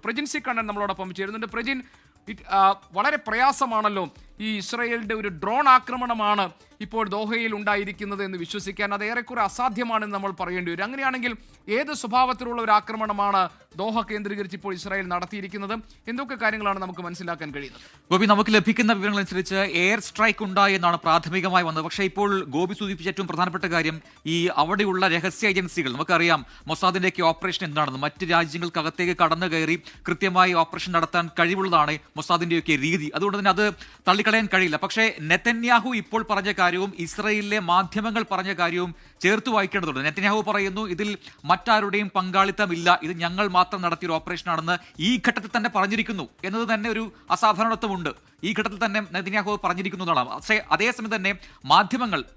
Prajin C Kannan നമ്മളോടൊപ്പം ചേരുന്നുണ്ട്. പ്രജിൻ, വളരെ പ്രയാസമാണല്ലോ ഈ ഇസ്രയേലിന്റെ ഒരു ഡ്രോൺ ആക്രമണമാണ് ഇപ്പോൾ ദോഹയിൽ ഉണ്ടായിരിക്കുന്നത് എന്ന് വിശ്വസിക്കാൻ. അത് ഏറെക്കുറെ അസാധ്യമാണെന്ന് നമ്മൾ പറയേണ്ടി വരും. അങ്ങനെയാണെങ്കിൽ ഏത് സ്വഭാവത്തിലുള്ള ഒരു ആക്രമണമാണ് ദോഹ കേന്ദ്രീകരിച്ച് ഇപ്പോൾ ഇസ്രായേൽ നടത്തിയിരിക്കുന്നത്? എന്തൊക്കെ കാര്യങ്ങളാണ് നമുക്ക് മനസ്സിലാക്കാൻ കഴിയുന്നത്? ഗോപി, നമുക്ക് ലഭിക്കുന്ന വിവരങ്ങളനുസരിച്ച് എയർ സ്ട്രൈക്ക് ഉണ്ടായി എന്നാണ് പ്രാഥമികമായി വന്നത്. പക്ഷേ ഇപ്പോൾ ഗോപി സൂചിപ്പിച്ച ഏറ്റവും പ്രധാനപ്പെട്ട കാര്യം, ഈ അവിടെയുള്ള രഹസ്യ ഏജൻസികൾ, നമുക്കറിയാം മൊസാദിന്റെയൊക്കെ ഓപ്പറേഷൻ എന്താണെന്ന്, മറ്റ് രാജ്യങ്ങൾക്കകത്തേക്ക് കടന്നു കയറി കൃത്യമായി ഓപ്പറേഷൻ നടത്താൻ കഴിവുള്ളതാണ് മൊസാദിന്റെയൊക്കെ രീതി. അതുകൊണ്ട് തന്നെ അത് തള്ളിക്കളയാൻ കഴിയില്ല. പക്ഷേ നെതന്യാഹു ഇപ്പോൾ പറഞ്ഞ കാര്യവും ഇസ്രയേലിലെ മാധ്യമങ്ങൾ പറഞ്ഞ കാര്യവും ചേർത്ത് വായിക്കേണ്ടതുണ്ട്. നെതന്യാഹു പറയുന്നു ഇതിൽ മറ്റാരുടെയും പങ്കാളിത്തമില്ല, ഇത് ഞങ്ങൾ മാത്രം നടത്തിയൊരു ഓപ്പറേഷനാണെന്ന് ഈ ഘട്ടത്തിൽ തന്നെ പറഞ്ഞിരിക്കുന്നു എന്നത് തന്നെ ഒരു അസാധാരണത്വമുണ്ട്. ഈ ഘട്ടത്തിൽ തന്നെ നെതന്യാഹു പറഞ്ഞിരിക്കുന്നതാണ്. പക്ഷേ അതേസമയം തന്നെ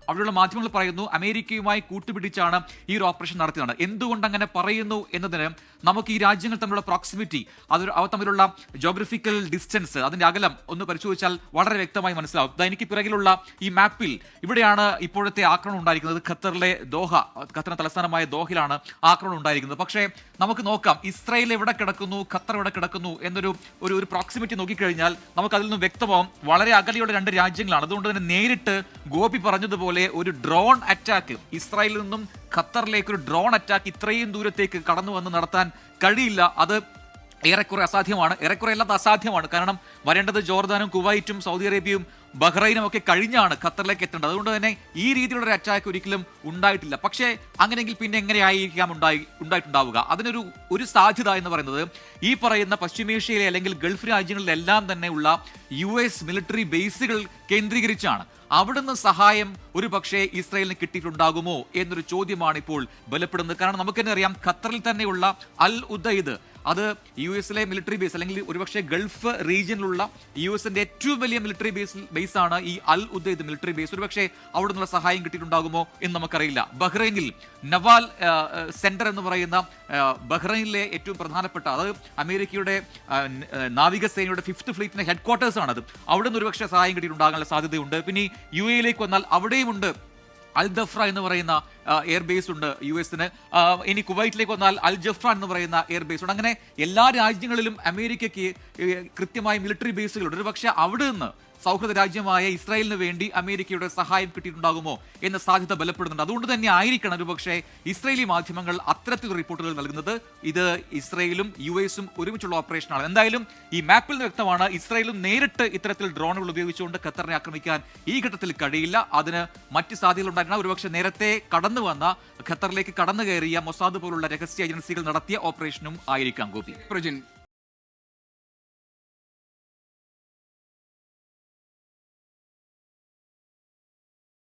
അവിടെയുള്ള മാധ്യമങ്ങൾ പറയുന്നു അമേരിക്കയുമായി കൂട്ടുപിടിച്ചാണ് ഈ ഒരു ഓപ്പറേഷൻ നടത്തിയതാണ്. എന്തുകൊണ്ട് അങ്ങനെ പറയുന്നു എന്നതിന് നമുക്ക് ഈ രാജ്യങ്ങൾ തമ്മിലുള്ള പ്രോക്സിമിറ്റി, അവ തമ്മിലുള്ള ജോഗ്രഫിക്കൽ ഡിസ്റ്റൻസ്, അതിന്റെ അകലം ഒന്ന് പരിശോധിച്ചാൽ വളരെ വ്യക്തമായി മനസ്സിലാവും. എനിക്ക് പിറകിലുള്ള ഈ മാപ്പിൽ ഇവിടെയാണ് ഇപ്പോഴത്തെ ആക്രമണം ഉണ്ടായിരിക്കുന്നത്. ഖത്തറിലെ ദോഹ, ഖത്തറിന്റെ തലസ്ഥാനമായ ദോഹയിലാണ് ആക്രമണം ഉണ്ടായിരിക്കുന്നത്. പക്ഷേ നമുക്ക് നോക്കാം ഇസ്രായേൽ എവിടെ കിടക്കുന്നു, ഖത്തർ എവിടെ കിടക്കുന്നു എന്നൊരു പ്രോക്സിമിറ്റി നോക്കിക്കഴിഞ്ഞാൽ നമുക്ക് അതിൽ നിന്ന് വ്യക്തമാവും വളരെ അകലെയുള്ള രണ്ട് രാജ്യങ്ങളാണ്. അതുകൊണ്ട് തന്നെ നേരിട്ട് ഗോപി പറഞ്ഞതുപോലെ ഒരു ഡ്രോൺ അറ്റാക്ക്, ഇസ്രായേലിൽ നിന്നും ഖത്തറിലേക്ക് ഒരു ഡ്രോൺ അറ്റാക്ക് ഇത്രയും ദൂരത്തേക്ക് കടന്നു വന്ന് നടത്താൻ കഴിയില്ല. അത് ഏറെക്കുറെ അസാധ്യമാണ്. ഏറെക്കുറെ അല്ലാതെ അസാധ്യമാണ്. കാരണം വരേണ്ടത് ജോർദാനും കുവൈറ്റും സൗദി അറേബ്യയും ബഹ്റൈനും ഒക്കെ കഴിഞ്ഞാണ് ഖത്തറിലേക്ക് എത്തേണ്ടത്. അതുകൊണ്ട് തന്നെ ഈ രീതിയിലുള്ള ഒരു അറ്റാക്ക് ഒരിക്കലും ഉണ്ടായിട്ടില്ല. പക്ഷേ അങ്ങനെയെങ്കിൽ പിന്നെ എങ്ങനെയായിരിക്കാം ഉണ്ടായിട്ടുണ്ടാവുക? അതിനൊരു സാധ്യത എന്ന് പറയുന്നത് ഈ പറയുന്ന പശ്ചിമേഷ്യയിലെ അല്ലെങ്കിൽ ഗൾഫ് രാജ്യങ്ങളിലെല്ലാം തന്നെ ഉള്ള US മിലിറ്ററി ബേസുകൾ കേന്ദ്രീകരിച്ചാണ്. അവിടുന്ന് സഹായം ഒരു പക്ഷേ ഇസ്രായേലിന് കിട്ടിയിട്ടുണ്ടാകുമോ എന്നൊരു ചോദ്യമാണ് ഇപ്പോൾ ബലപ്പെടുന്നത്. കാരണം നമുക്ക് തന്നെ അറിയാം ഖത്തറിൽ തന്നെയുള്ള അൽ ഉദൈദ്, അത് US മിലിറ്ററി ബേസ് അല്ലെങ്കിൽ ഒരുപക്ഷെ ഗൾഫ് റീജിയനിലുള്ള US ഏറ്റവും വലിയ മിലിറ്ററി ബേസാണ് ഈ അൽ ഉദൈദ് മിലിറ്ററി ബേസ്. ഒരുപക്ഷെ അവിടെ നിന്നുള്ള സഹായം കിട്ടിയിട്ടുണ്ടാകുമോ എന്ന് നമുക്കറിയില്ല. ബഹ്റൈനിൽ നവാൽ സെന്റർ എന്ന് പറയുന്ന ബഹ്റൈനിലെ ഏറ്റവും പ്രധാനപ്പെട്ട, അത് അമേരിക്കയുടെ നാവികസേനയുടെ 5th ഫ്ലീറ്റിന്റെ ഹെഡ്ക്വാർട്ടേഴ്സ് ആണത്. അവിടെ നിന്ന് ഒരുപക്ഷെ സഹായം കിട്ടിയിട്ടുണ്ടാകാനുള്ള സാധ്യതയുണ്ട്. പിന്നെ UAE-യിലേക്ക് വന്നാൽ അവിടെയുമുണ്ട് അൽ ദഫ്ര എന്ന് പറയുന്ന എയർബേസ് ഉണ്ട് US-ന്. ഇനി കുവൈറ്റിലേക്ക് വന്നാൽ അൽ ജഫ്ര എന്ന് പറയുന്ന എയർബേസ് ഉണ്ട്. അങ്ങനെ എല്ലാ രാജ്യങ്ങളിലും അമേരിക്കയ്ക്ക് കൃത്യമായ മിലിറ്ററി ബേസുകളുണ്ട്. ഒരു പക്ഷേ അവിടെ നിന്ന് സൗഹൃദ രാജ്യമായ ഇസ്രായേലിന് വേണ്ടി അമേരിക്കയുടെ സഹായം കിട്ടിയിട്ടുണ്ടാകുമോ എന്ന സാധ്യത ബലപ്പെടുന്നുണ്ട്. അതുകൊണ്ട് തന്നെ ആയിരിക്കണം ഒരുപക്ഷെ ഇസ്രായേലി മാധ്യമങ്ങൾ അത്തരത്തിലുള്ള റിപ്പോർട്ടുകൾ നൽകുന്നത്. ഇത് ഇസ്രായേലും US-ഉം ഒരുമിച്ചുള്ള ഓപ്പറേഷനാണ്. എന്തായാലും ഈ മാപ്പിൽ നിന്ന് വ്യക്തമാണ് ഇസ്രായേലും നേരിട്ട് ഇത്തരത്തിൽ ഡ്രോണുകൾ ഉപയോഗിച്ചുകൊണ്ട് ഖത്തറിനെ ആക്രമിക്കാൻ ഈ ഘട്ടത്തിൽ കഴിയില്ല. അതിന് മറ്റ് സാധ്യതകൾ ഉണ്ടായിരുന്നു. ഒരുപക്ഷെ നേരത്തെ കടന്നു വന്ന ഖത്തറിലേക്ക് കടന്നു കയറിയ മൊസാദ് പോലുള്ള രഹസ്യ ഏജൻസികൾ നടത്തിയ ഓപ്പറേഷനും ആയിരിക്കാം. ഗോപി, പ്രജിൻ.